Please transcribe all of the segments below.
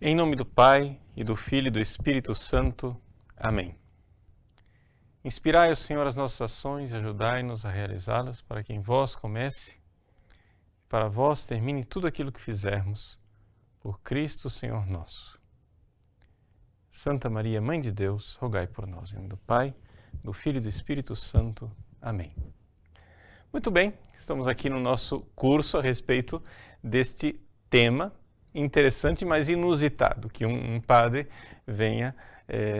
Em nome do Pai, e do Filho e do Espírito Santo. Amém. Inspirai, ó Senhor, as nossas ações e ajudai-nos a realizá-las, para que em vós comece e para vós termine tudo aquilo que fizermos, por Cristo, Senhor nosso. Santa Maria, Mãe de Deus, rogai por nós. Em nome do Pai, do Filho e do Espírito Santo. Amém. Muito bem, estamos aqui no nosso curso a respeito deste tema interessante, mas inusitado, que um padre venha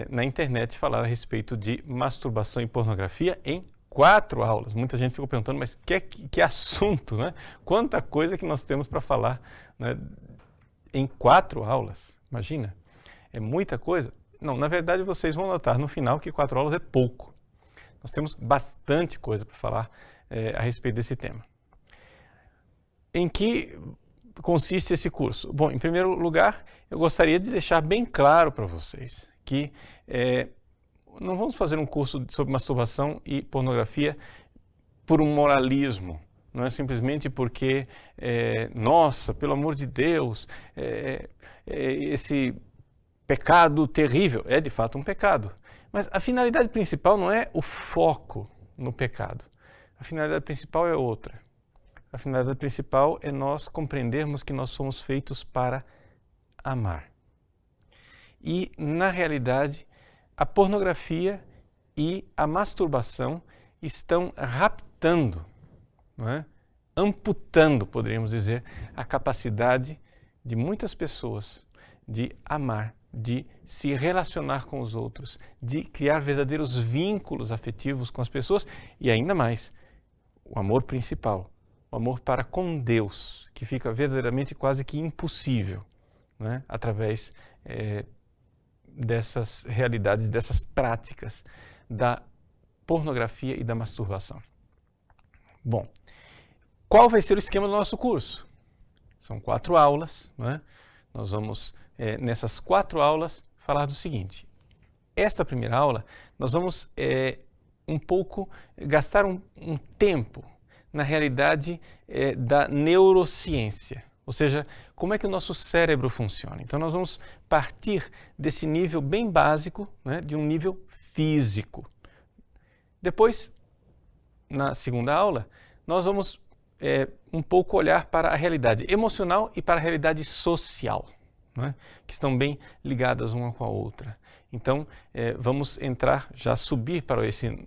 na internet falar a respeito de masturbação e pornografia em 4 aulas. Muita gente ficou perguntando, mas que assunto, né? Quanta coisa que nós temos para falar, né? Em 4 aulas, imagina, é muita coisa. Não, na verdade vocês vão notar no final que 4 aulas é pouco. Nós temos bastante coisa para falar a respeito desse tema. Em que consiste esse curso? Bom, em primeiro lugar, eu gostaria de deixar bem claro para vocês que não vamos fazer um curso sobre masturbação e pornografia por um moralismo. Não é simplesmente porque, nossa, pelo amor de Deus, esse pecado terrível. É de fato um pecado. Mas a finalidade principal não é o foco no pecado. A finalidade principal é outra. A finalidade principal é nós compreendermos que nós somos feitos para amar. E, na realidade, a pornografia e a masturbação estão raptando, não é? Amputando, poderíamos dizer, a capacidade de muitas pessoas de amar, de se relacionar com os outros, de criar verdadeiros vínculos afetivos com as pessoas e, ainda mais, o amor principal, o amor para com Deus, que fica verdadeiramente quase que impossível, né? Através dessas realidades, dessas práticas da pornografia e da masturbação. Bom, qual vai ser o esquema do nosso curso? São 4 aulas, né? Nós vamos, nessas 4 aulas, falar do seguinte. Esta primeira aula, nós vamos um pouco gastar um tempo na realidade da neurociência, ou seja, como é que o nosso cérebro funciona. Então nós vamos partir desse nível bem básico, né, de um nível físico. Depois, na segunda aula, nós vamos um pouco olhar para a realidade emocional e para a realidade social, né, que estão bem ligadas uma com a outra. Então vamos entrar, já subir para esse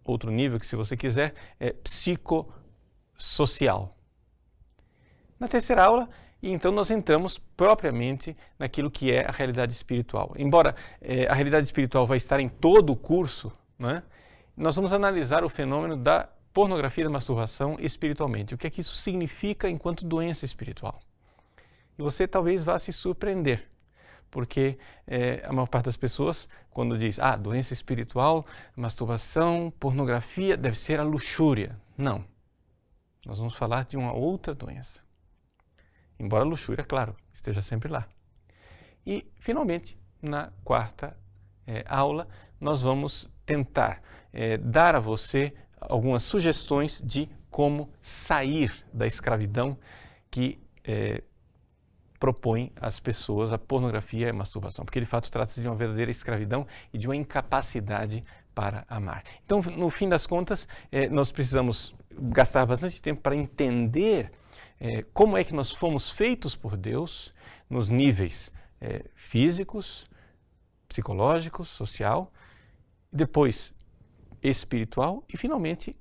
outro nível, que se você quiser, é psicossocial. Na terceira aula, então nós entramos propriamente naquilo que é a realidade espiritual. Embora a realidade espiritual vai estar em todo o curso, né, nós vamos analisar o fenômeno da pornografia e da masturbação espiritualmente. O que é que isso significa enquanto doença espiritual? E você talvez vá se surpreender, porque a maior parte das pessoas, quando diz, doença espiritual, masturbação, pornografia, deve ser a luxúria. Não. Nós vamos falar de uma outra doença. Embora a luxúria, claro, esteja sempre lá. E, finalmente, na quarta aula, nós vamos tentar dar a você algumas sugestões de como sair da escravidão que propõe às pessoas a pornografia e a masturbação, porque de fato trata-se de uma verdadeira escravidão e de uma incapacidade para amar. Então, no fim das contas, nós precisamos gastar bastante tempo para entender como é que nós fomos feitos por Deus nos níveis físicos, psicológicos, social, depois espiritual e, finalmente,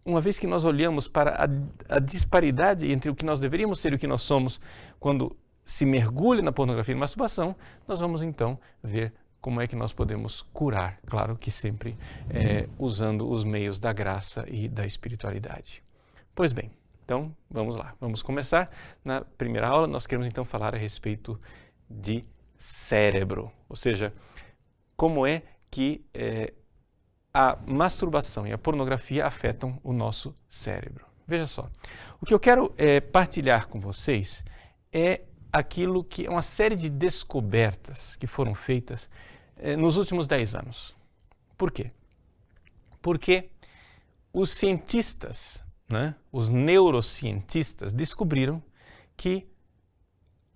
uma vez que nós olhamos para a disparidade entre o que nós deveríamos ser e o que nós somos quando se mergulha na pornografia e na masturbação, nós vamos então ver como é que nós podemos curar, claro que sempre usando os meios da graça e da espiritualidade. Pois bem, então vamos lá, vamos começar. Na primeira aula nós queremos então falar a respeito de cérebro, ou seja, como é que a masturbação e a pornografia afetam o nosso cérebro. Veja só, o que eu quero partilhar com vocês é aquilo que é uma série de descobertas que foram feitas nos últimos 10 anos. Por quê? Porque os cientistas, né, os neurocientistas descobriram que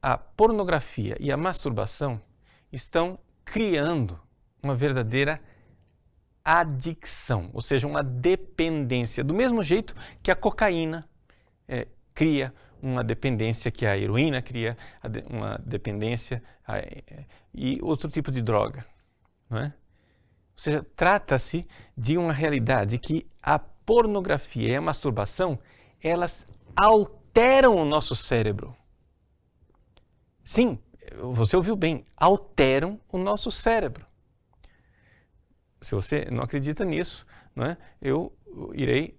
a pornografia e a masturbação estão criando uma verdadeira adicção, ou seja, uma dependência, do mesmo jeito que a cocaína cria uma dependência, que a heroína cria uma dependência e outro tipo de droga, não é? Ou seja, trata-se de uma realidade que a pornografia e a masturbação, elas alteram o nosso cérebro. Sim, você ouviu bem, alteram o nosso cérebro. Se você não acredita nisso, não é? Eu irei,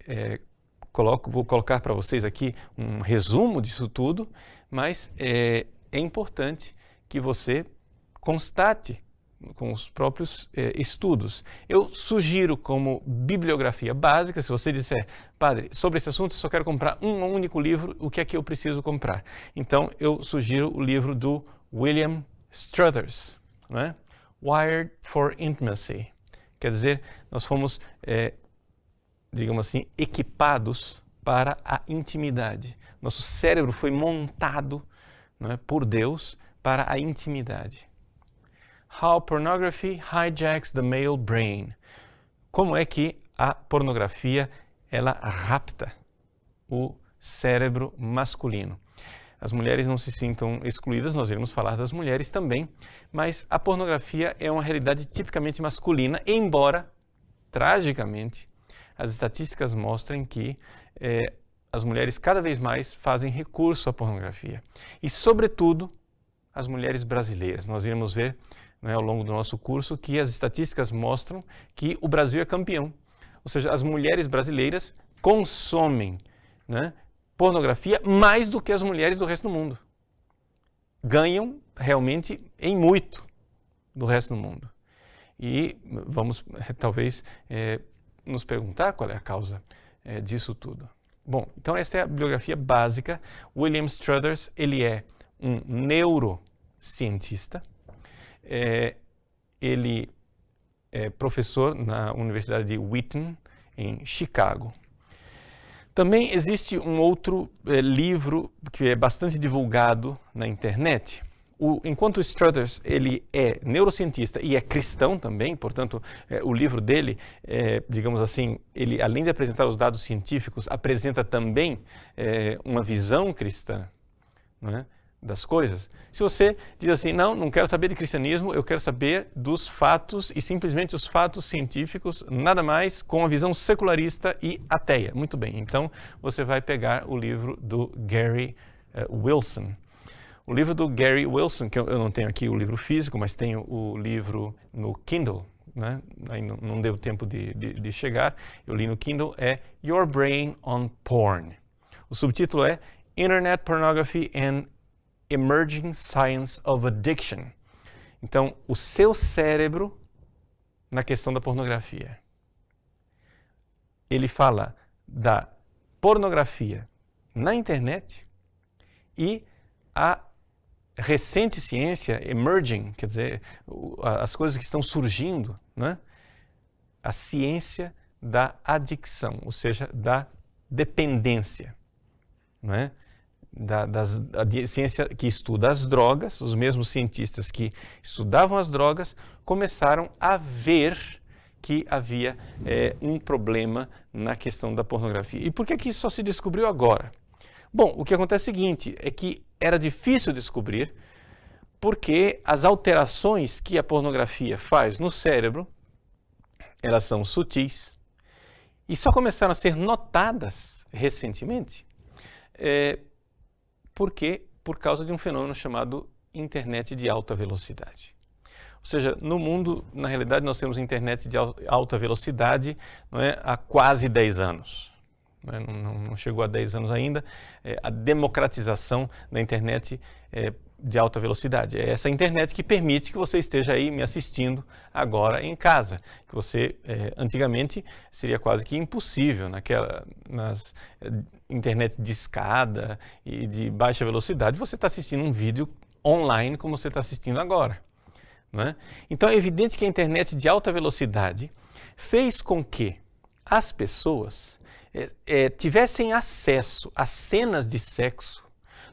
vou colocar para vocês aqui um resumo disso tudo, mas é importante que você constate com os próprios estudos. Eu sugiro como bibliografia básica, se você disser, padre, sobre esse assunto eu só quero comprar um único livro, o que é que eu preciso comprar? Então, eu sugiro o livro do William Struthers, não é? Wired for Intimacy. Quer dizer, nós fomos, digamos assim, equipados para a intimidade. Nosso cérebro foi montado, não é, por Deus para a intimidade. How Pornography Hijacks the Male Brain. Como é que a pornografia ela rapta o cérebro masculino? As mulheres não se sintam excluídas, nós iremos falar das mulheres também, mas a pornografia é uma realidade tipicamente masculina, embora, tragicamente, as estatísticas mostrem que as mulheres cada vez mais fazem recurso à pornografia. E, sobretudo, as mulheres brasileiras. Nós iremos ver, né, ao longo do nosso curso que as estatísticas mostram que o Brasil é campeão. Ou seja, as mulheres brasileiras consomem, né, pornografia mais do que as mulheres do resto do mundo. Ganham realmente em muito do resto do mundo. E vamos talvez nos perguntar qual é a causa disso tudo. Bom, então essa é a bibliografia básica. William Struthers, ele é um neurocientista. Ele é professor na Universidade de Wheaton, em Chicago. Também existe um outro livro que é bastante divulgado na internet. Enquanto o Struthers ele é neurocientista e é cristão também, portanto, o livro dele, digamos assim, ele além de apresentar os dados científicos, apresenta também uma visão cristã, não é, das coisas. Se você diz assim, não quero saber de cristianismo, eu quero saber dos fatos e simplesmente os fatos científicos, nada mais, com a visão secularista e ateia. Muito bem, então você vai pegar o livro do Gary Wilson. O livro do Gary Wilson, que eu não tenho aqui o livro físico, mas tenho o livro no Kindle, né? Aí não deu tempo de chegar, eu li no Kindle, é Your Brain on Porn. O subtítulo é Internet Pornography and Emerging Science of Addiction. Então, o seu cérebro na questão da pornografia. Ele fala da pornografia na internet e a recente ciência, emerging, quer dizer, as coisas que estão surgindo, né? A ciência da adicção, ou seja, da dependência, não é? A ciência que estuda as drogas, os mesmos cientistas que estudavam as drogas, começaram a ver que havia um problema na questão da pornografia. E por que isso só se descobriu agora? Bom, o que acontece é o seguinte, é que era difícil descobrir porque as alterações que a pornografia faz no cérebro, elas são sutis e só começaram a ser notadas recentemente por causa de um fenômeno chamado internet de alta velocidade. Ou seja, no mundo, na realidade, nós temos internet de alta velocidade, não é, há quase 10 anos. Não chegou a 10 anos ainda, a democratização da internet de alta velocidade. É essa internet que permite que você esteja aí me assistindo agora em casa. Que você, antigamente, seria quase que impossível nas internet de escada e de baixa velocidade, você está assistindo um vídeo online como você está assistindo agora. Não é? Então é evidente que a internet de alta velocidade fez com que as pessoas tivessem acesso a cenas de sexo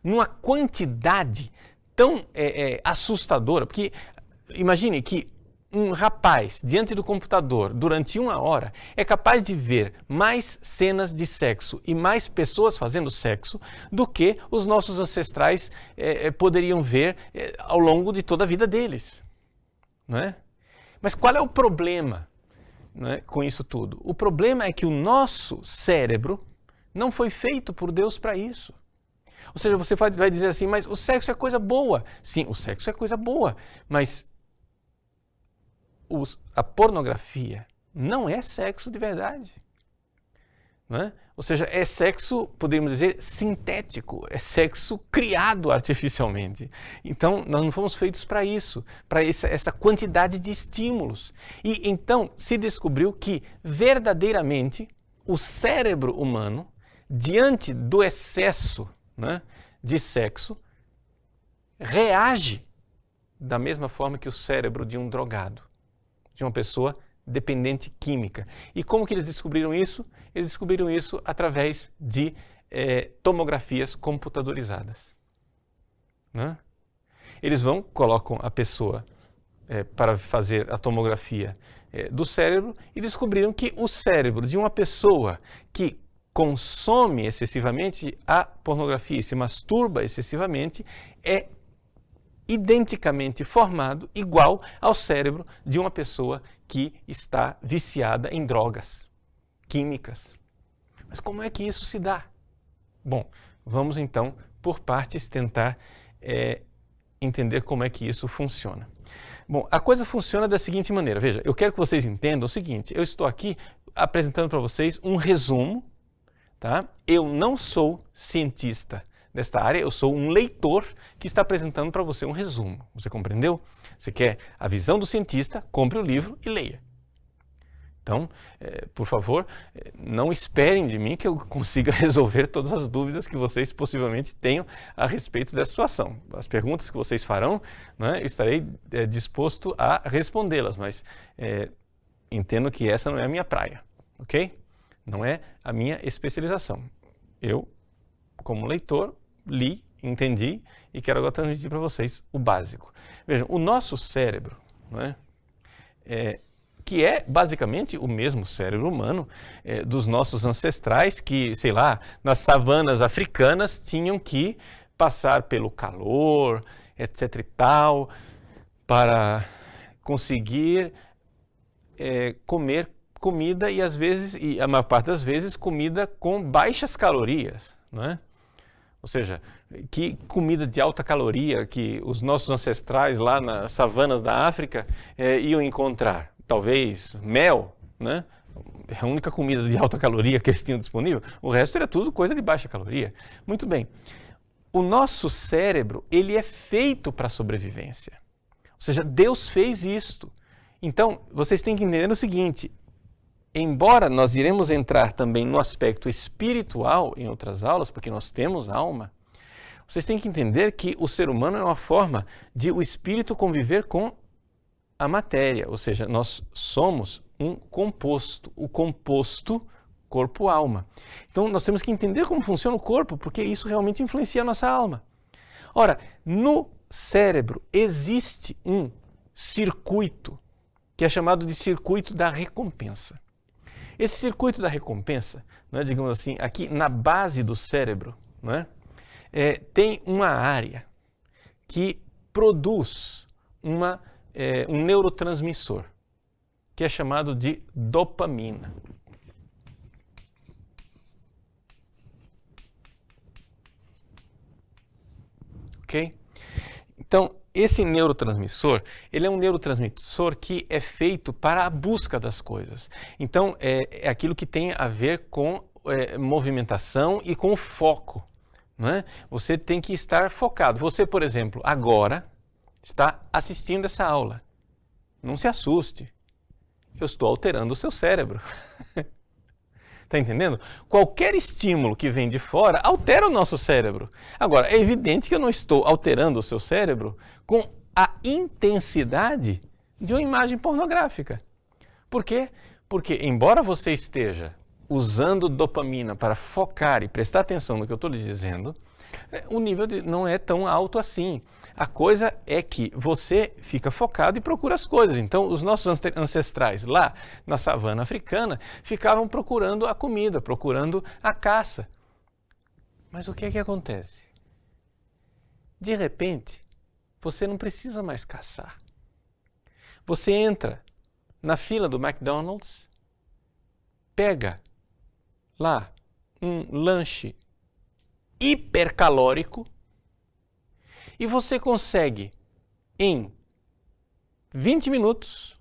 numa quantidade tão assustadora, porque imagine que um rapaz diante do computador durante 1 hora é capaz de ver mais cenas de sexo e mais pessoas fazendo sexo do que os nossos ancestrais poderiam ver ao longo de toda a vida deles, não é? Mas qual é o problema, não é, com isso tudo? O problema é que o nosso cérebro não foi feito por Deus para isso. Ou seja, você vai dizer assim, mas o sexo é coisa boa. Sim, o sexo é coisa boa, mas a pornografia não é sexo de verdade. Não é? Ou seja, é sexo, poderíamos dizer, sintético, é sexo criado artificialmente. Então, nós não fomos feitos para isso, para essa quantidade de estímulos. E então se descobriu que, verdadeiramente, o cérebro humano, diante do excesso, né, de sexo, reage da mesma forma que o cérebro de um drogado, de uma pessoa dependente química. E como que eles descobriram isso? Eles descobriram isso através de tomografias computadorizadas. Né? Eles colocam a pessoa para fazer a tomografia do cérebro e descobriram que o cérebro de uma pessoa que consome excessivamente a pornografia e se masturba excessivamente é identicamente formado igual ao cérebro de uma pessoa que está viciada em drogas químicas. Mas como é que isso se dá? Bom, vamos então, por partes, tentar entender como é que isso funciona. Bom, a coisa funciona da seguinte maneira. Veja, eu quero que vocês entendam o seguinte. Eu estou aqui apresentando para vocês um resumo, tá? Eu não sou cientista desta área, eu sou um leitor que está apresentando para você um resumo. Você compreendeu? Você quer a visão do cientista, compre o livro e leia. Então, por favor, não esperem de mim que eu consiga resolver todas as dúvidas que vocês possivelmente tenham a respeito dessa situação. As perguntas que vocês farão, né, eu estarei disposto a respondê-las, mas entendo que essa não é a minha praia, ok? Não é a minha especialização. Eu, como leitor, li, entendi e quero agora transmitir para vocês o básico. Vejam, o nosso cérebro, não é, que é basicamente o mesmo cérebro humano dos nossos ancestrais que, sei lá, nas savanas africanas tinham que passar pelo calor, etc e tal, para conseguir comer comida e às vezes, e a maior parte das vezes, comida com baixas calorias, não é? Ou seja, que comida de alta caloria que os nossos ancestrais lá nas savanas da África iam encontrar? Talvez mel, né? É a única comida de alta caloria que eles tinham disponível. O resto era tudo coisa de baixa caloria. Muito bem. O nosso cérebro, ele é feito para a sobrevivência. Ou seja, Deus fez isto. Então, vocês têm que entender o seguinte, embora nós iremos entrar também no aspecto espiritual em outras aulas, porque nós temos alma, vocês têm que entender que o ser humano é uma forma de o espírito conviver com a matéria, ou seja, nós somos um composto, o composto corpo-alma. Então, nós temos que entender como funciona o corpo, porque isso realmente influencia a nossa alma. Ora, no cérebro existe um circuito que é chamado de circuito da recompensa. Esse circuito da recompensa, né, digamos assim, aqui na base do cérebro, né, tem uma área que produz um neurotransmissor, que é chamado de dopamina. Ok? Então, esse neurotransmissor, ele é um neurotransmissor que é feito para a busca das coisas. Então, é aquilo que tem a ver com movimentação e com foco. Não é? Você tem que estar focado. Você, por exemplo, agora está assistindo essa aula. Não se assuste. Eu estou alterando o seu cérebro. Está entendendo? Qualquer estímulo que vem de fora altera o nosso cérebro. Agora, é evidente que eu não estou alterando o seu cérebro com a intensidade de uma imagem pornográfica. Por quê? Porque, embora você esteja usando dopamina para focar e prestar atenção no que eu estou lhes dizendo, o nível não é tão alto assim. A coisa é que você fica focado e procura as coisas. Então, os nossos ancestrais lá na savana africana ficavam procurando a comida, procurando a caça. Mas o que é que acontece? De repente, você não precisa mais caçar. Você entra na fila do McDonald's, pega lá um lanche hipercalórico e você consegue em 20 minutos,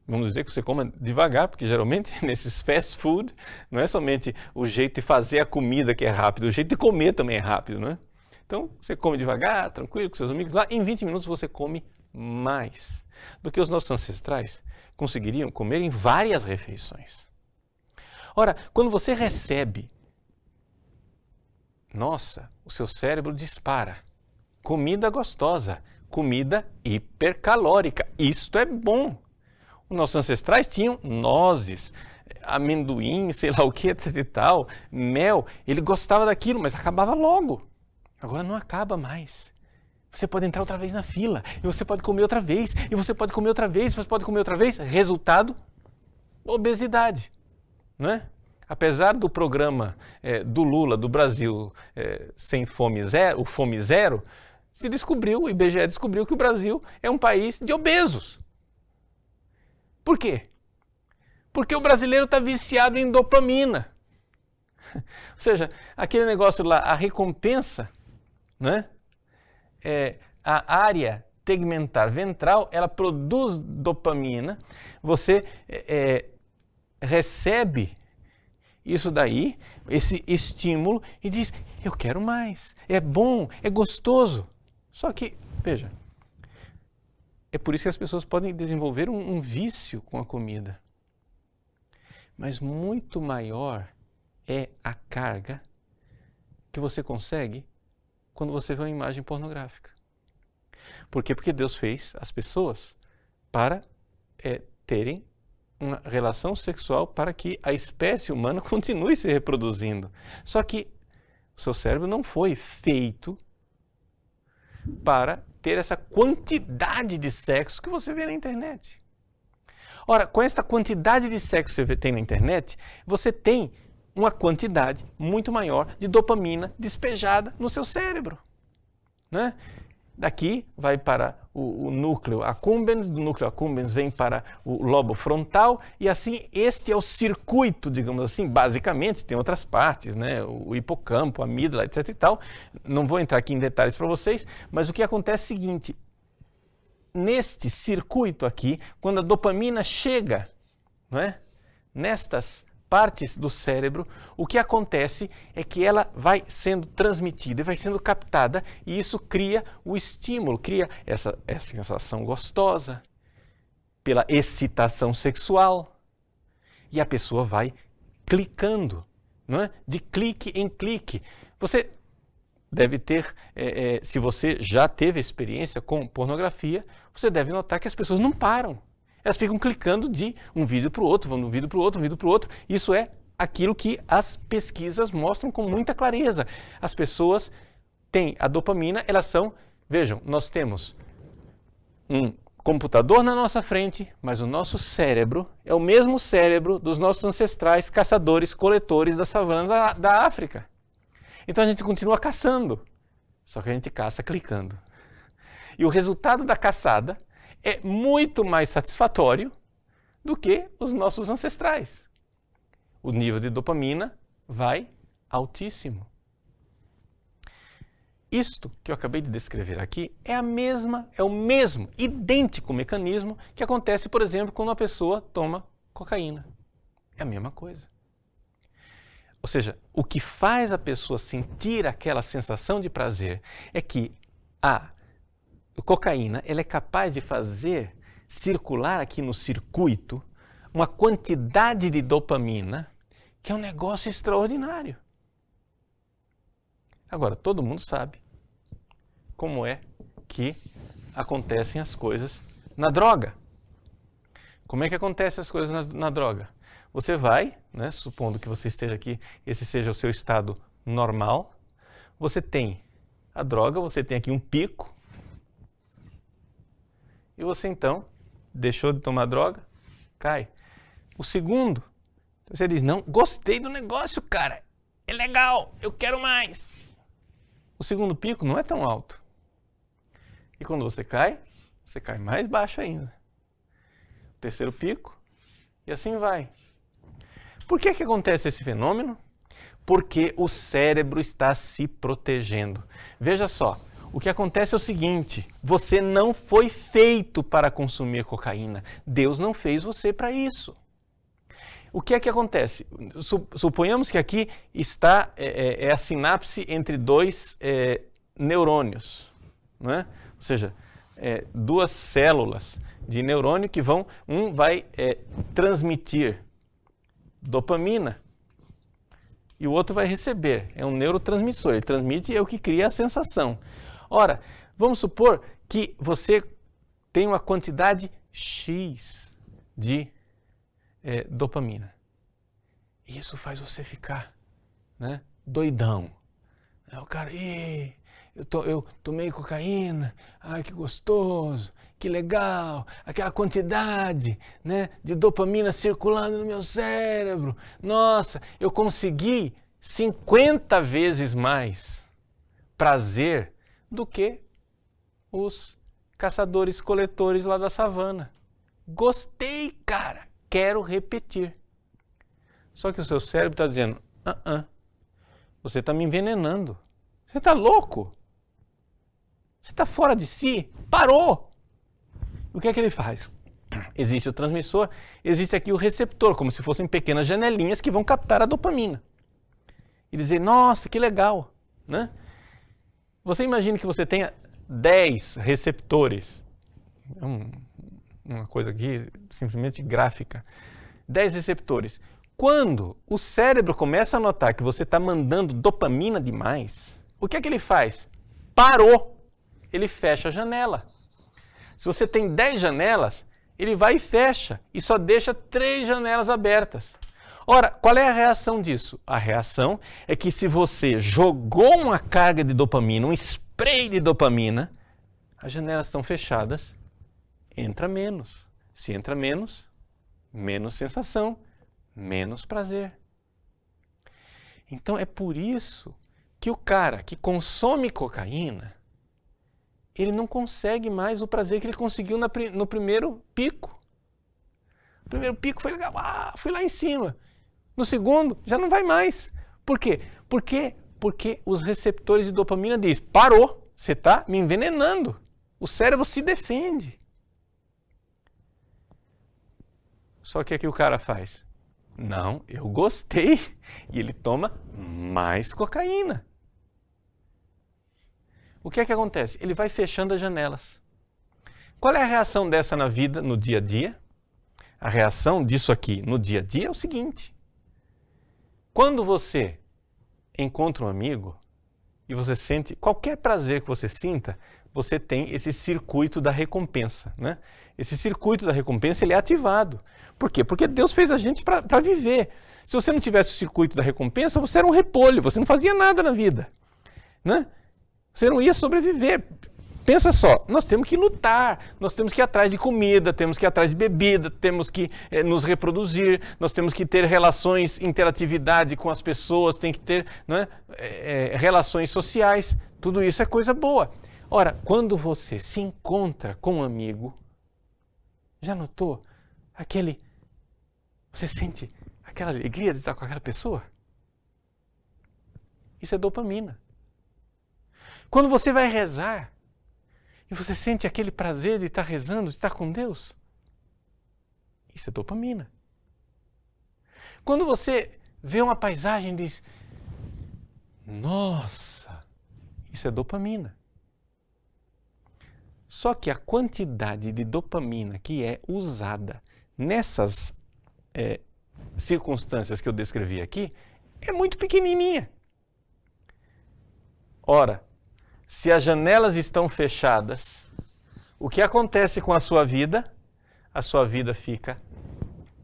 vamos dizer que você coma devagar, porque geralmente nesses fast food não é somente o jeito de fazer a comida que é rápido, o jeito de comer também é rápido, não é? Então você come devagar, tranquilo, com seus amigos lá, em 20 minutos você come mais do que os nossos ancestrais conseguiriam comer em várias refeições. Ora, quando você recebe, nossa, o seu cérebro dispara. Comida gostosa, comida hipercalórica. Isto é bom. Os nossos ancestrais tinham nozes, amendoim, sei lá o que, etc e tal, mel. Ele gostava daquilo, mas acabava logo. Agora não acaba mais. Você pode entrar outra vez na fila, e você pode comer outra vez, e você pode comer outra vez, e você pode comer outra vez. Resultado, obesidade, não é? Apesar do programa do Lula, do Brasil, sem fome zero, o Fome Zero, se descobriu, o IBGE descobriu que o Brasil é um país de obesos. Por quê? Porque o brasileiro está viciado em dopamina. Ou seja, aquele negócio lá, a recompensa, né? A área tegmentar ventral, ela produz dopamina, você recebe isso daí, esse estímulo, e diz, eu quero mais, é bom, é gostoso. Só que, veja, é por isso que as pessoas podem desenvolver um vício com a comida. Mas muito maior é a carga que você consegue quando você vê uma imagem pornográfica. Por quê? Porque Deus fez as pessoas para terem uma relação sexual para que a espécie humana continue se reproduzindo. Só que o seu cérebro não foi feito para ter essa quantidade de sexo que você vê na internet. Ora, com esta quantidade de sexo que você tem na internet, você tem uma quantidade muito maior de dopamina despejada no seu cérebro, né? Daqui vai para o núcleo accumbens, do núcleo accumbens vem para o lobo frontal e assim este é o circuito, digamos assim, basicamente, tem outras partes, né? O hipocampo, a amígdala, etc e tal. Não vou entrar aqui em detalhes para vocês, mas o que acontece é o seguinte, neste circuito aqui, quando a dopamina chega, não é? Nestas partes do cérebro, o que acontece é que ela vai sendo transmitida, vai sendo captada e isso cria o estímulo, cria essa sensação gostosa pela excitação sexual e a pessoa vai clicando, não é? De clique em clique. Você deve ter, se você já teve experiência com pornografia, você deve notar que as pessoas não param. Elas ficam clicando de um vídeo para o outro, vão de um vídeo para o outro, um vídeo para o outro. Isso é aquilo que as pesquisas mostram com muita clareza. As pessoas têm a dopamina, elas são... Vejam, nós temos um computador na nossa frente, mas o nosso cérebro é o mesmo cérebro dos nossos ancestrais caçadores, coletores das savanas da África. Então a gente continua caçando, só que a gente caça clicando. E o resultado da caçada é muito mais satisfatório do que os nossos ancestrais. O nível de dopamina vai altíssimo. Isto que eu acabei de descrever aqui é o mesmo, idêntico mecanismo que acontece, por exemplo, quando uma pessoa toma cocaína. É a mesma coisa. Ou seja, o que faz a pessoa sentir aquela sensação de prazer é que a cocaína ela é capaz de fazer circular aqui no circuito uma quantidade de dopamina que é um negócio extraordinário. Agora, todo mundo sabe como é que acontecem as coisas na droga. Como é que acontecem as coisas na droga? você vai, né, supondo que você esteja aqui, esse seja o seu estado normal, você tem a droga, você tem aqui um pico, e você então deixou de tomar droga, cai. O segundo, você diz, não, gostei do negócio, cara, é legal, eu quero mais. O segundo pico não é tão alto. E quando você cai mais baixo ainda. O terceiro pico, e assim vai. Por que acontece esse fenômeno? Porque o cérebro está se protegendo. Veja só, o que acontece é o seguinte, você não foi feito para consumir cocaína. Deus não fez você para isso. O que é que acontece? Suponhamos que aqui está a sinapse entre dois neurônios, não é? Ou seja, duas células de neurônio que vão, um vai transmitir dopamina e o outro vai receber. É um neurotransmissor, ele transmite e é o que cria a sensação. Ora, vamos supor que você tem uma quantidade X de dopamina. Isso faz você ficar, né, doidão. O cara, eu tomei cocaína, ai que gostoso, que legal, aquela quantidade, né, de dopamina circulando no meu cérebro. Nossa, eu consegui 50 vezes mais prazer do que os caçadores-coletores lá da savana. Gostei, cara, quero repetir. Só que o seu cérebro está dizendo, você está me envenenando. Você está louco? Você está fora de si? Parou! O que é que ele faz? Existe o transmissor, existe aqui o receptor, como se fossem pequenas janelinhas que vão captar a dopamina. E dizer, nossa, que legal, né? Você imagina que você tenha 10 receptores. Uma coisa aqui simplesmente gráfica. 10 receptores. Quando o cérebro começa a notar que você está mandando dopamina demais, o que é que ele faz? Parou! Ele fecha a janela. Se você tem 10 janelas, ele vai e fecha e só deixa 3 janelas abertas. Ora, qual é a reação disso? A reação é que se você jogou uma carga de dopamina, um spray de dopamina, as janelas estão fechadas, entra menos. Se entra menos, menos sensação, menos prazer. Então é por isso que o cara que consome cocaína, ele não consegue mais o prazer que ele conseguiu no primeiro pico. O primeiro pico foi legal, fui lá em cima. No segundo, já não vai mais. Por quê? Porque os receptores de dopamina dizem, parou, você está me envenenando. O cérebro se defende. Só que o que o cara faz? Não, eu gostei. E ele toma mais cocaína. O que é que acontece? Ele vai fechando as janelas. Qual é a reação dessa na vida, no dia a dia? A reação disso aqui no dia a dia é o seguinte. Quando você encontra um amigo e você sente qualquer prazer que você sinta, você tem esse circuito da recompensa, né? Esse circuito da recompensa ele é ativado. Por quê? Porque Deus fez a gente para viver. Se você não tivesse o circuito da recompensa, você era um repolho, você não fazia nada na vida, né? Você não ia sobreviver. Pensa só, nós temos que lutar, nós temos que ir atrás de comida, temos que ir atrás de bebida, temos que nos reproduzir, nós temos que ter relações, interatividade com as pessoas, tem que ter, né, relações sociais, tudo isso é coisa boa. Ora, quando você se encontra com um amigo, já notou você sente aquela alegria de estar com aquela pessoa? Isso é dopamina. Quando você vai rezar, e você sente aquele prazer de estar rezando, de estar com Deus, isso é dopamina. Quando você vê uma paisagem e diz, nossa, isso é dopamina. Só que a quantidade de dopamina que é usada nessas circunstâncias que eu descrevi aqui é muito pequenininha. Ora, se as janelas estão fechadas, o que acontece com a sua vida? A sua vida fica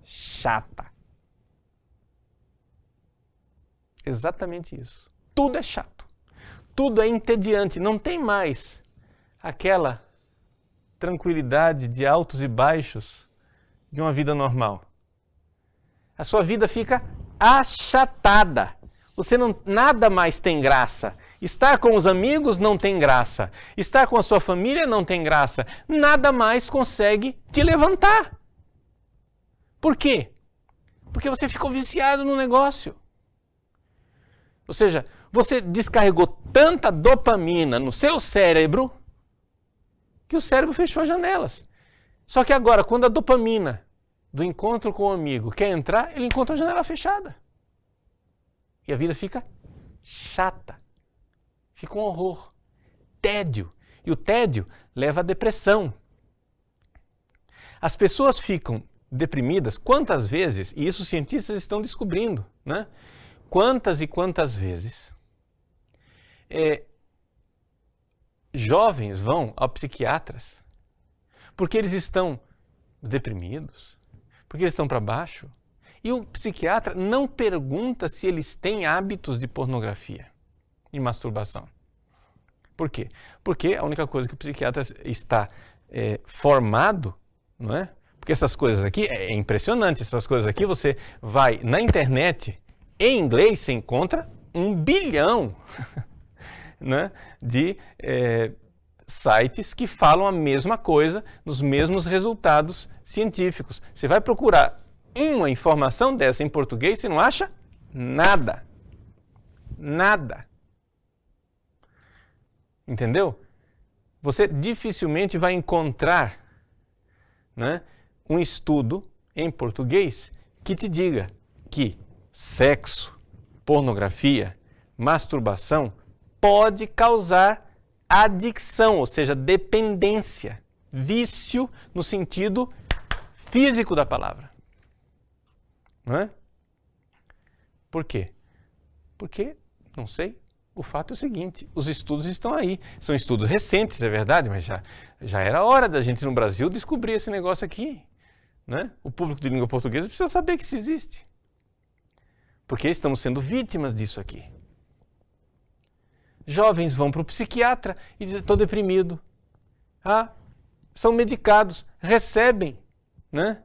chata. Exatamente isso. Tudo é chato. Tudo é entediante. Não tem mais aquela tranquilidade de altos e baixos de uma vida normal. A sua vida fica achatada. Você nada mais tem graça. Estar com os amigos não tem graça. Estar com a sua família não tem graça. Nada mais consegue te levantar. Por quê? Porque você ficou viciado no negócio. Ou seja, você descarregou tanta dopamina no seu cérebro que o cérebro fechou as janelas. Só que agora, quando a dopamina do encontro com o amigo quer entrar, ele encontra a janela fechada. E a vida fica chata. Fica um horror. Tédio. E o tédio leva à depressão. As pessoas ficam deprimidas quantas vezes, e isso os cientistas estão descobrindo, né? Quantas e quantas vezes jovens vão a psiquiatras porque eles estão deprimidos, porque eles estão para baixo, e o psiquiatra não pergunta se eles têm hábitos de pornografia e masturbação. Por quê? Porque a única coisa que o psiquiatra está formado, não é? Porque essas coisas aqui, é impressionante, essas coisas aqui, você vai na internet, em inglês, você encontra 1 bilhão né, de sites que falam a mesma coisa, nos mesmos resultados científicos. Você vai procurar uma informação dessa em português, você não acha nada. Nada. Entendeu? Você dificilmente vai encontrar, né, um estudo em português que te diga que sexo, pornografia, masturbação pode causar adicção, ou seja, dependência, vício no sentido físico da palavra. Não é? Por quê? Porque, não sei, o fato é o seguinte, os estudos estão aí. São estudos recentes, é verdade, mas já era hora da gente no Brasil descobrir esse negócio aqui. Né? O público de língua portuguesa precisa saber que isso existe. Porque estamos sendo vítimas disso aqui. Jovens vão para o psiquiatra e dizem, estou deprimido. São medicados, recebem, né?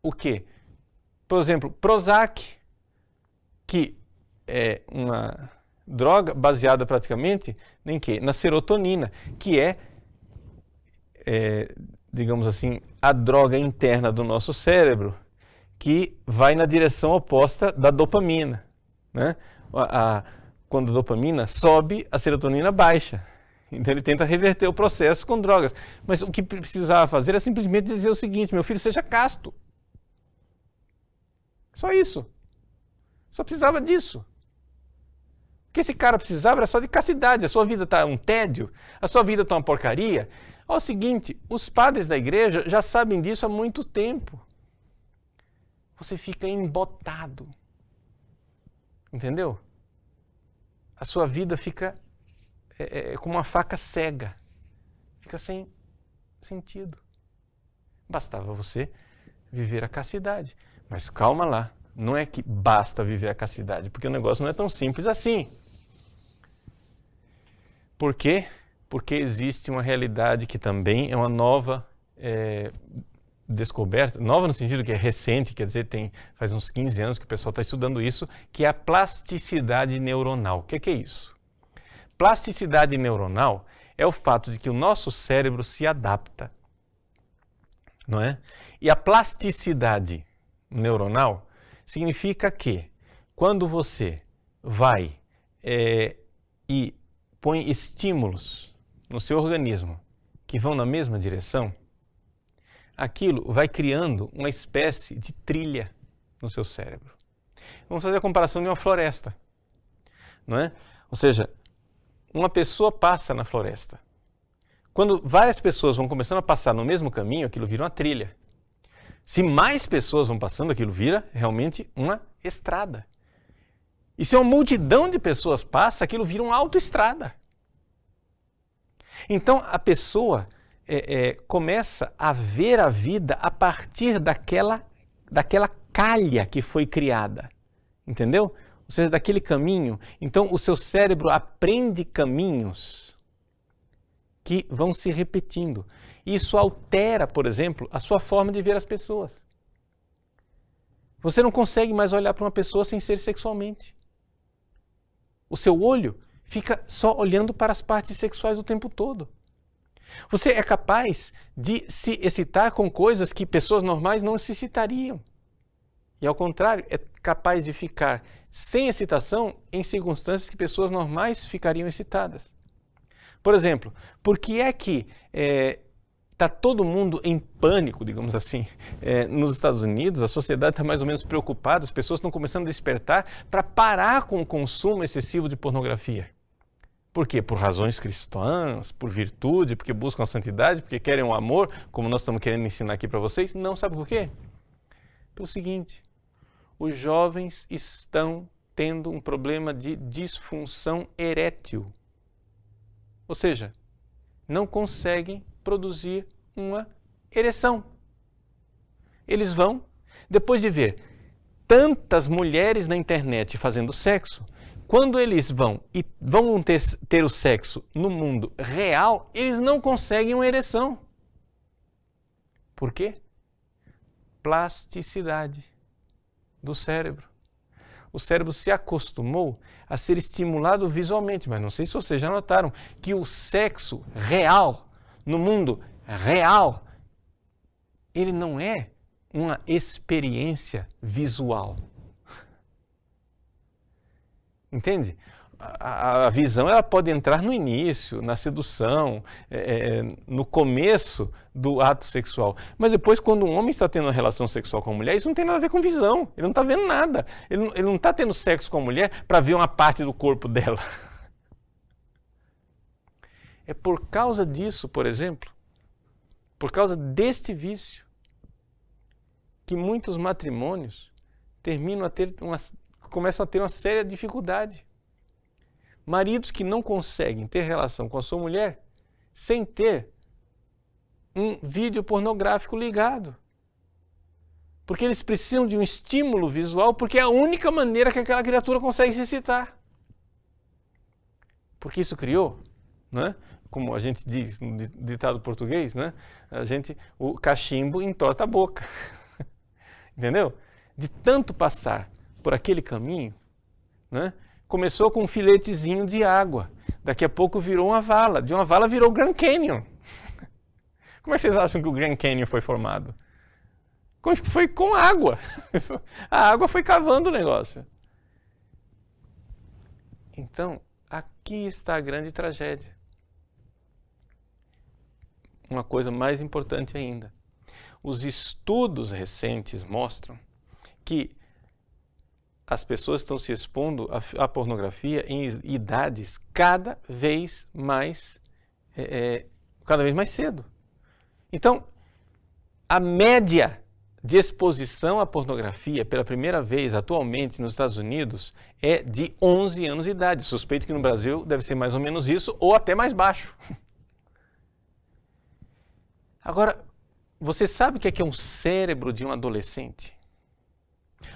O quê? Por exemplo, Prozac, que é uma droga baseada praticamente em quê? Na serotonina, que digamos assim, a droga interna do nosso cérebro, que vai na direção oposta da dopamina. Né? Quando a dopamina sobe, a serotonina baixa. Então ele tenta reverter o processo com drogas. Mas o que precisava fazer é simplesmente dizer o seguinte, meu filho, seja casto. Só isso. Só precisava disso. O que esse cara precisava era só de castidade. A sua vida está um tédio, a sua vida está uma porcaria. É o seguinte, os padres da igreja já sabem disso há muito tempo. Você fica embotado. Entendeu? A sua vida fica como uma faca cega. Fica sem sentido. Bastava você viver a castidade. Mas calma lá, não é que basta viver a castidade, porque o negócio não é tão simples assim. Por quê? Porque existe uma realidade que também é uma nova descoberta, nova no sentido que é recente, quer dizer, faz uns 15 anos que o pessoal está estudando isso, que é a plasticidade neuronal. O que é isso? Plasticidade neuronal é o fato de que o nosso cérebro se adapta, não é? E a plasticidade neuronal significa que quando você vai e põe estímulos no seu organismo que vão na mesma direção, aquilo vai criando uma espécie de trilha no seu cérebro. Vamos fazer a comparação de uma floresta, não é? Ou seja, uma pessoa passa na floresta. Quando várias pessoas vão começando a passar no mesmo caminho, aquilo vira uma trilha. Se mais pessoas vão passando, aquilo vira realmente uma estrada. E se uma multidão de pessoas passa, aquilo vira uma autoestrada. Então a pessoa começa a ver a vida a partir daquela calha que foi criada. Entendeu? Ou seja, daquele caminho. Então, o seu cérebro aprende caminhos que vão se repetindo. Isso altera, por exemplo, a sua forma de ver as pessoas. Você não consegue mais olhar para uma pessoa sem ser sexualmente. O seu olho fica só olhando para as partes sexuais o tempo todo. Você é capaz de se excitar com coisas que pessoas normais não se excitariam. E ao contrário, é capaz de ficar sem excitação em circunstâncias que pessoas normais ficariam excitadas. Por exemplo, por que é que está todo mundo em pânico, digamos assim, nos Estados Unidos? A sociedade está mais ou menos preocupada, as pessoas estão começando a despertar para parar com o consumo excessivo de pornografia. Por quê? Por razões cristãs, por virtude, porque buscam a santidade, porque querem o amor, como nós estamos querendo ensinar aqui para vocês? Não, sabe por quê? Pelo seguinte, os jovens estão tendo um problema de disfunção erétil. Ou seja, não conseguem produzir uma ereção. Eles vão, depois de ver tantas mulheres na internet fazendo sexo, quando eles vão ter o sexo no mundo real, eles não conseguem uma ereção. Por quê? Plasticidade do cérebro. O cérebro se acostumou a ser estimulado visualmente, mas não sei se vocês já notaram que o sexo real, no mundo real, ele não é uma experiência visual. Entende? A visão ela pode entrar no início, na sedução, no começo do ato sexual. Mas depois, quando um homem está tendo uma relação sexual com a mulher, isso não tem nada a ver com visão. Ele não está vendo nada. Ele não está tendo sexo com a mulher para ver uma parte do corpo dela. É por causa disso, por exemplo, por causa deste vício, que muitos matrimônios começam a ter uma séria dificuldade. Maridos que não conseguem ter relação com a sua mulher sem ter um vídeo pornográfico ligado. Porque eles precisam de um estímulo visual, porque é a única maneira que aquela criatura consegue se excitar. Porque isso criou, né? Como a gente diz no ditado português, né? O cachimbo entorta a boca. Entendeu? De tanto passar por aquele caminho, né? Começou com um filetezinho de água, daqui a pouco virou uma vala, de uma vala virou o Grand Canyon. Como é que vocês acham que o Grand Canyon foi formado? Foi com água. A água foi cavando o negócio. Então, aqui está a grande tragédia. Uma coisa mais importante ainda. Os estudos recentes mostram que as pessoas estão se expondo à pornografia em idades cada vez mais cedo. Então, a média de exposição à pornografia pela primeira vez atualmente nos Estados Unidos é de 11 anos de idade. Suspeito que no Brasil deve ser mais ou menos isso ou até mais baixo. Agora, você sabe o que é um cérebro de um adolescente?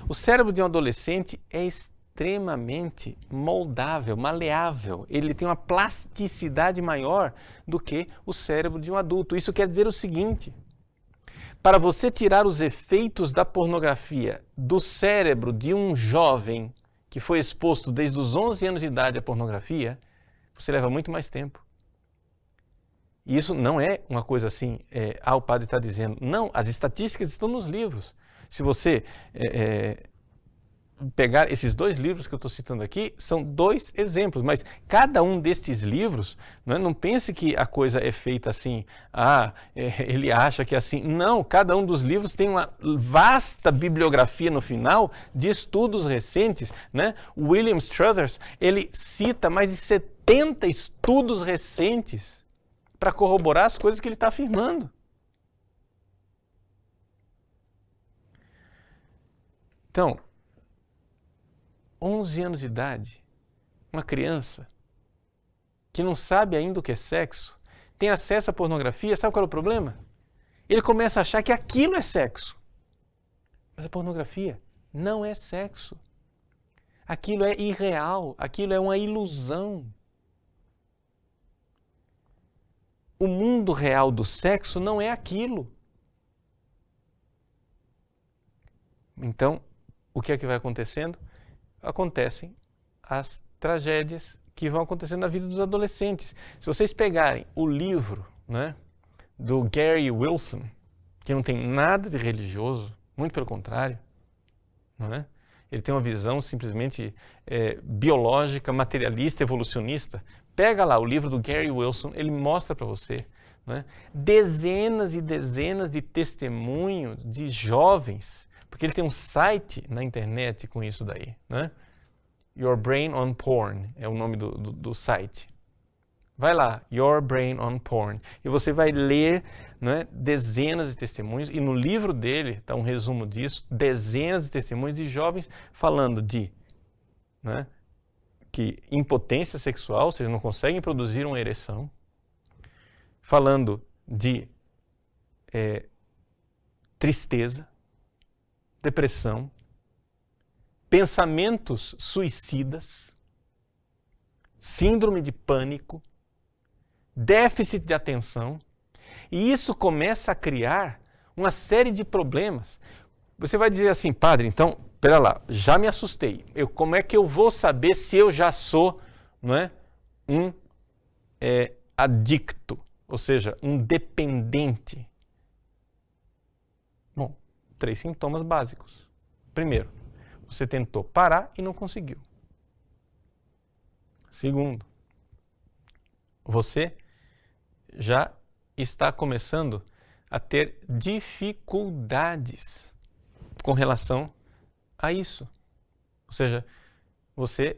O cérebro de um adolescente é extremamente moldável, maleável. Ele tem uma plasticidade maior do que o cérebro de um adulto. Isso quer dizer o seguinte: para você tirar os efeitos da pornografia do cérebro de um jovem que foi exposto desde os 11 anos de idade à pornografia, você leva muito mais tempo. E isso não é uma coisa assim, o padre está dizendo. Não, as estatísticas estão nos livros. Se você pegar esses dois livros que eu estou citando aqui, são dois exemplos, mas cada um destes livros, não pense que a coisa é feita assim, ele acha que é assim. Não, cada um dos livros tem uma vasta bibliografia no final de estudos recentes, né? O William Struthers, ele cita mais de 70 estudos recentes para corroborar as coisas que ele está afirmando. Então, 11 anos de idade, uma criança que não sabe ainda o que é sexo, tem acesso à pornografia, sabe qual é o problema? Ele começa a achar que aquilo é sexo. Mas a pornografia não é sexo. Aquilo é irreal, aquilo é uma ilusão. O mundo real do sexo não é aquilo. Então, o que é que vai acontecendo? Acontecem as tragédias que vão acontecendo na vida dos adolescentes. Se vocês pegarem o livro, né, do Gary Wilson, que não tem nada de religioso, muito pelo contrário, não é? Ele tem uma visão simplesmente biológica, materialista, evolucionista. Pega lá o livro do Gary Wilson, ele mostra para você, né, dezenas e dezenas de testemunhos de jovens, porque ele tem um site na internet com isso daí, né? Your Brain on Porn é o nome do site. Vai lá, Your Brain on Porn, e você vai ler, né, dezenas de testemunhos, e no livro dele está um resumo disso, dezenas de testemunhos de jovens falando de, né, que impotência sexual, ou seja, não conseguem produzir uma ereção, falando de tristeza, depressão, pensamentos suicidas, síndrome de pânico, déficit de atenção, e isso começa a criar uma série de problemas. Você vai dizer assim, padre, então, pera lá, já me assustei. Como é que eu vou saber se eu já sou, não é, um adicto, ou seja, um dependente? Bom, 3 sintomas básicos. Primeiro, você tentou parar e não conseguiu. Segundo, você já está começando a ter dificuldades com relação a isso. Ou seja, você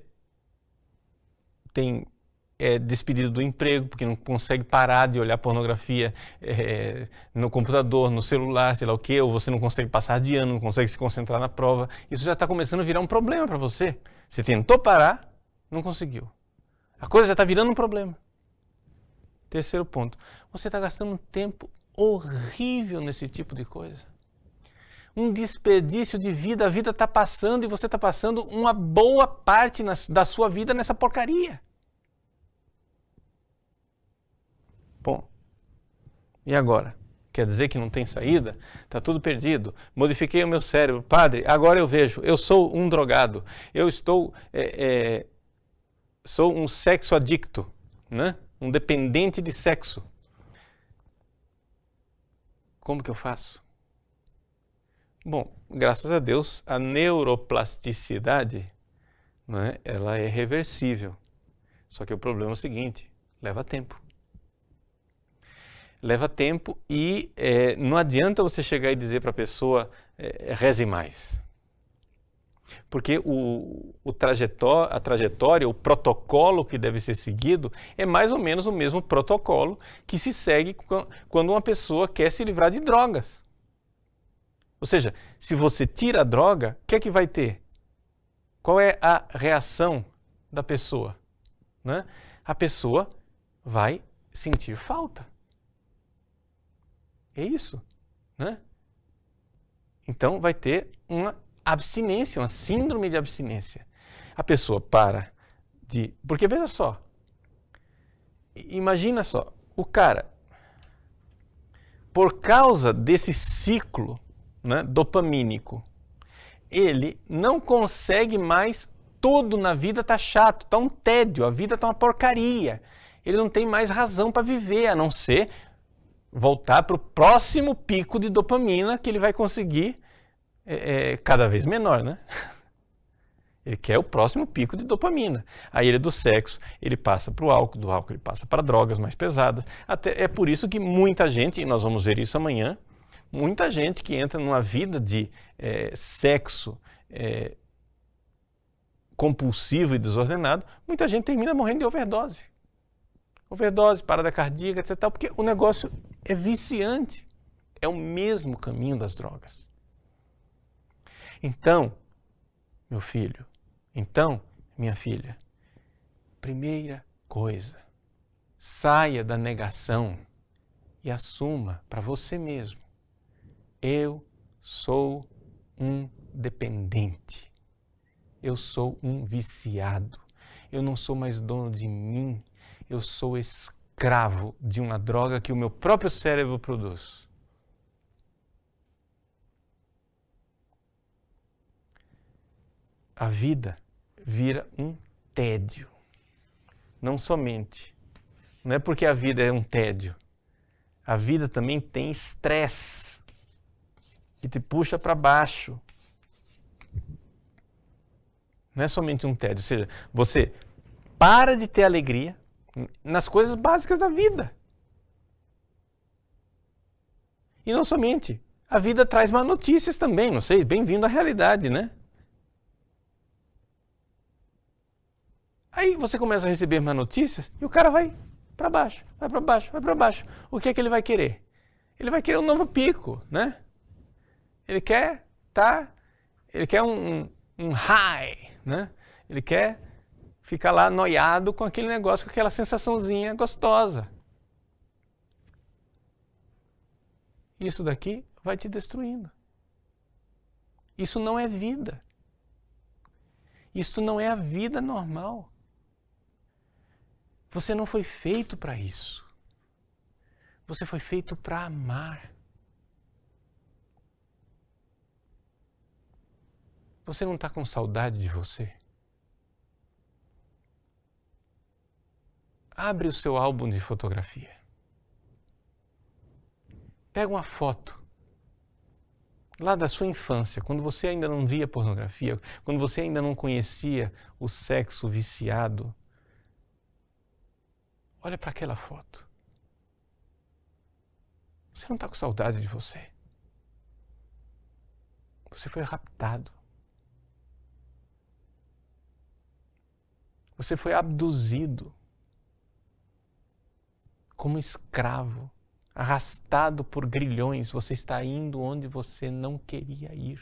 tem despedido do emprego porque não consegue parar de olhar pornografia no computador, no celular, sei lá o quê, ou você não consegue passar de ano, não consegue se concentrar na prova. Isso já está começando a virar um problema para você. Você tentou parar, não conseguiu. A coisa já está virando um problema. Terceiro ponto, você está gastando um tempo horrível nesse tipo de coisa. Um desperdício de vida, a vida está passando e você está passando uma boa parte da sua vida nessa porcaria. Bom, e agora? Quer dizer que não tem saída? Está tudo perdido. Modifiquei o meu cérebro. Padre, agora eu vejo, eu sou um drogado. Eu sou um sexo adicto, né? Um dependente de sexo. Como que eu faço? Bom, graças a Deus, a neuroplasticidade, né, ela é reversível. Só que o problema é o seguinte, leva tempo. Leva tempo e não adianta você chegar e dizer para a pessoa, reze mais. Porque a trajetória, o protocolo que deve ser seguido é mais ou menos o mesmo protocolo que se segue quando uma pessoa quer se livrar de drogas. Ou seja, se você tira a droga, o que é que vai ter? Qual é a reação da pessoa? Né? A pessoa vai sentir falta. É isso. Né? Então vai ter uma abstinência, uma síndrome de abstinência. A pessoa para de... Porque veja só, imagina só, o cara, por causa desse ciclo, né, dopamínico, ele não consegue mais, tudo na vida está chato, está um tédio, a vida está uma porcaria. Ele não tem mais razão para viver, a não ser voltar para o próximo pico de dopamina que ele vai conseguir cada vez menor, né? Ele quer o próximo pico de dopamina. Aí ele do sexo, ele passa para o álcool, do álcool ele passa para drogas mais pesadas. Até é por isso que muita gente, e nós vamos ver isso amanhã, muita gente que entra numa vida de sexo compulsivo e desordenado, muita gente termina morrendo de overdose. Overdose, parada cardíaca, etc. Porque o negócio é viciante. É o mesmo caminho das drogas. Então, meu filho, então, minha filha, primeira coisa, saia da negação e assuma para você mesmo. Eu sou um dependente. eu sou um viciado. Eu não sou mais dono de mim, eu sou escravo de uma droga que o meu próprio cérebro produz. A vida vira um tédio. Não somente. Não é porque a vida é um tédio. A vida também tem estresse que te puxa para baixo. Não é somente um tédio. Ou seja, você para de ter alegria nas coisas básicas da vida. E não somente. A vida traz más notícias também. Não sei, bem-vindo à realidade, né? Aí você começa a receber más notícias e o cara vai para baixo, vai para baixo, vai para baixo. O que é que ele vai querer? Ele vai querer um novo pico, né? Ele quer um high, né? Ele quer ficar lá noiado com aquele negócio, com aquela sensaçãozinha gostosa. Isso daqui vai te destruindo. Isso não é vida. Isso não é a vida normal. Você não foi feito para isso. Você foi feito para amar. Você não está com saudade de você? Abre o seu álbum de fotografia. Pega uma foto lá da sua infância, quando você ainda não via pornografia, quando você ainda não conhecia o sexo viciado. Olha para aquela foto. Você não está com saudade de você. Você foi raptado. Você foi abduzido como escravo, arrastado por grilhões. Você está indo onde você não queria ir.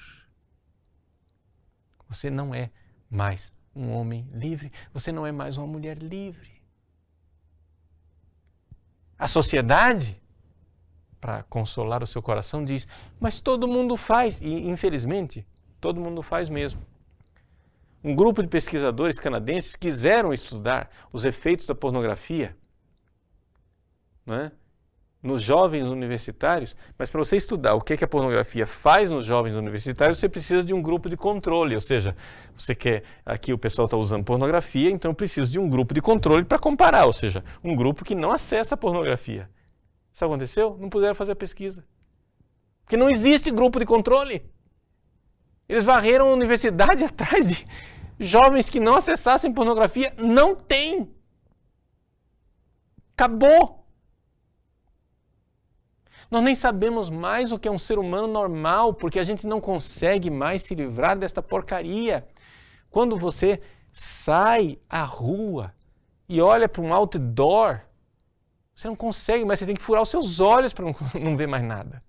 Você não é mais um homem livre. Você não é mais uma mulher livre. A sociedade, para consolar o seu coração, diz, mas todo mundo faz. E, infelizmente, todo mundo faz mesmo. Um grupo de pesquisadores canadenses quiseram estudar os efeitos da pornografia, não é? Nos jovens universitários, mas para você estudar o que a pornografia faz nos jovens universitários, você precisa de um grupo de controle, ou seja, você quer, aqui o pessoal está usando pornografia, então eu preciso de um grupo de controle para comparar, ou seja, um grupo que não acessa a pornografia. Isso aconteceu? Não puderam fazer a pesquisa. Porque não existe grupo de controle. Eles varreram a universidade atrás de jovens que não acessassem pornografia. Não tem. Acabou. Nós nem sabemos mais o que é um ser humano normal, porque a gente não consegue mais se livrar desta porcaria. Quando você sai à rua e olha para um outdoor, você não consegue, mas você tem que furar os seus olhos para não ver mais nada.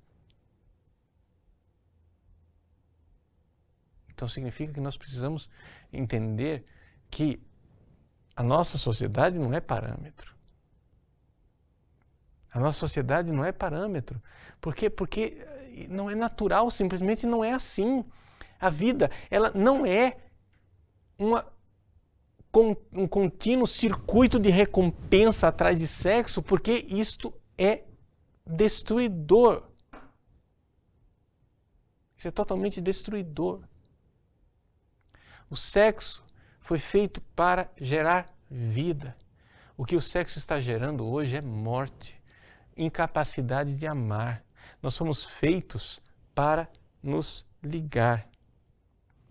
Então significa que nós precisamos entender que a nossa sociedade não é parâmetro. A nossa sociedade não é parâmetro. Por quê? Porque não é natural, simplesmente não é assim. A vida, ela não é um contínuo circuito de recompensa atrás de sexo, porque isto é destruidor. Isso é totalmente destruidor. O sexo foi feito para gerar vida. O que o sexo está gerando hoje é morte, incapacidade de amar. Nós somos feitos para nos ligar,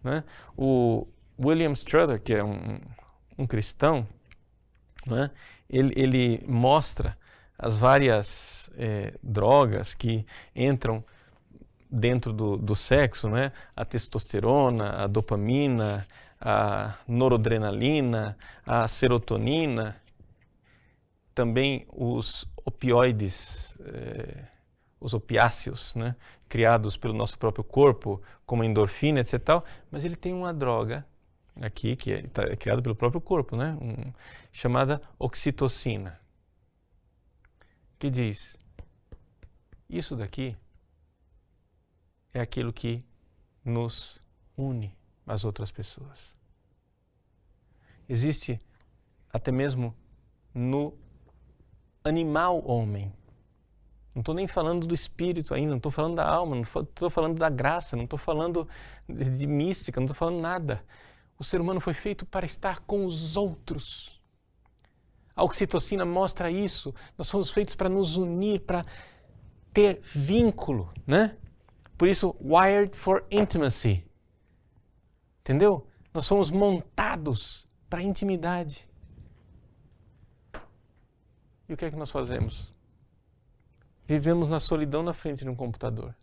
né? O William Struther, que é um cristão, né? Ele mostra as várias drogas que entram dentro do sexo, né? A testosterona, a dopamina, a noradrenalina, a serotonina, também os opioides, os opiáceos, né? Criados pelo nosso próprio corpo, como a endorfina, etc. Mas ele tem uma droga aqui, que é criada pelo próprio corpo, né? Chamada oxitocina, que diz, isso daqui é aquilo que nos une às outras pessoas. existe até mesmo no animal homem. Não estou nem falando do espírito ainda, não estou falando da alma, não estou falando da graça, não estou falando de mística, não estou falando nada. O ser humano foi feito para estar com os outros. A oxitocina mostra isso. Nós fomos feitos para nos unir, para ter vínculo, né? Por isso, wired for intimacy. Entendeu? Nós somos montados para a intimidade. E o que é que nós fazemos? Vivemos na solidão na frente de um computador.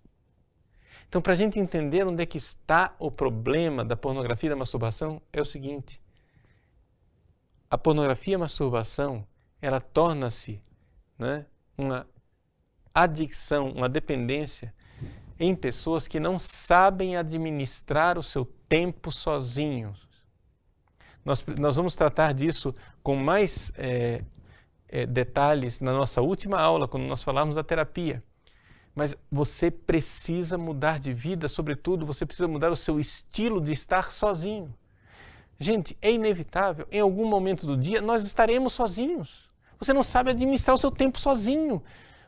Então, para a gente entender onde é que está o problema da pornografia e da masturbação, é o seguinte. A pornografia e a masturbação, ela torna-se, né, uma adicção, uma dependência em pessoas que não sabem administrar o seu tempo sozinhos. Nós vamos tratar disso com mais detalhes na nossa última aula, quando nós falarmos da terapia. Mas você precisa mudar de vida, sobretudo, você precisa mudar o seu estilo de estar sozinho. Gente, é inevitável, em algum momento do dia nós estaremos sozinhos. Você não sabe administrar o seu tempo sozinho.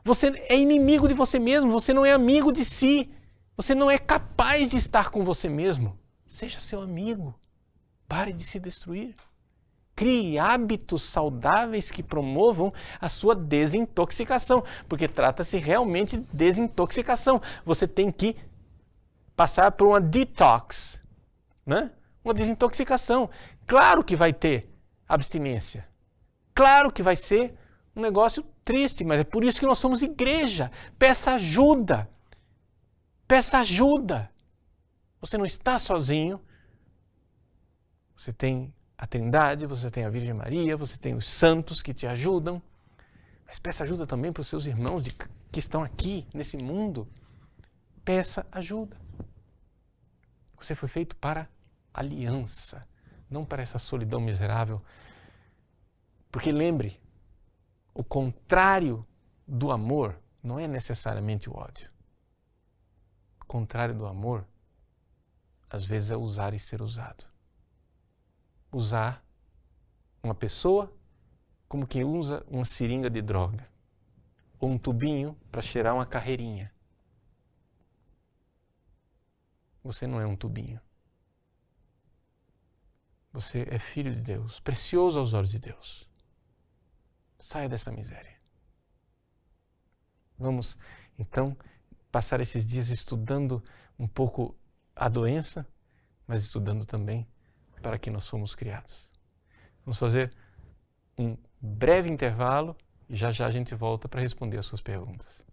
Você é inimigo de você mesmo, você não é amigo de si. Você não é capaz de estar com você mesmo. Seja seu amigo. Pare de se destruir. Crie hábitos saudáveis que promovam a sua desintoxicação, porque trata-se realmente de desintoxicação. Você tem que passar por uma detox, né? Uma desintoxicação. Claro que vai ter abstinência. Claro que vai ser um negócio triste, mas é por isso que nós somos igreja. Peça ajuda. Peça ajuda. Você não está sozinho. Você tem a Trindade, você tem a Virgem Maria, você tem os santos que te ajudam. Mas peça ajuda também para os seus irmãos que estão aqui, nesse mundo. Peça ajuda. Você foi feito para aliança, não para essa solidão miserável. Porque lembre, o contrário do amor não é necessariamente o ódio. O contrário do amor, às vezes, é usar e ser usado. Usar uma pessoa como quem usa uma seringa de droga ou um tubinho para cheirar uma carreirinha. Você não é um tubinho. Você é filho de Deus, precioso aos olhos de Deus. Saia dessa miséria. Vamos, então, passar esses dias estudando um pouco a doença, mas estudando também para que nós fomos criados. Vamos fazer um breve intervalo e já já a gente volta para responder as suas perguntas.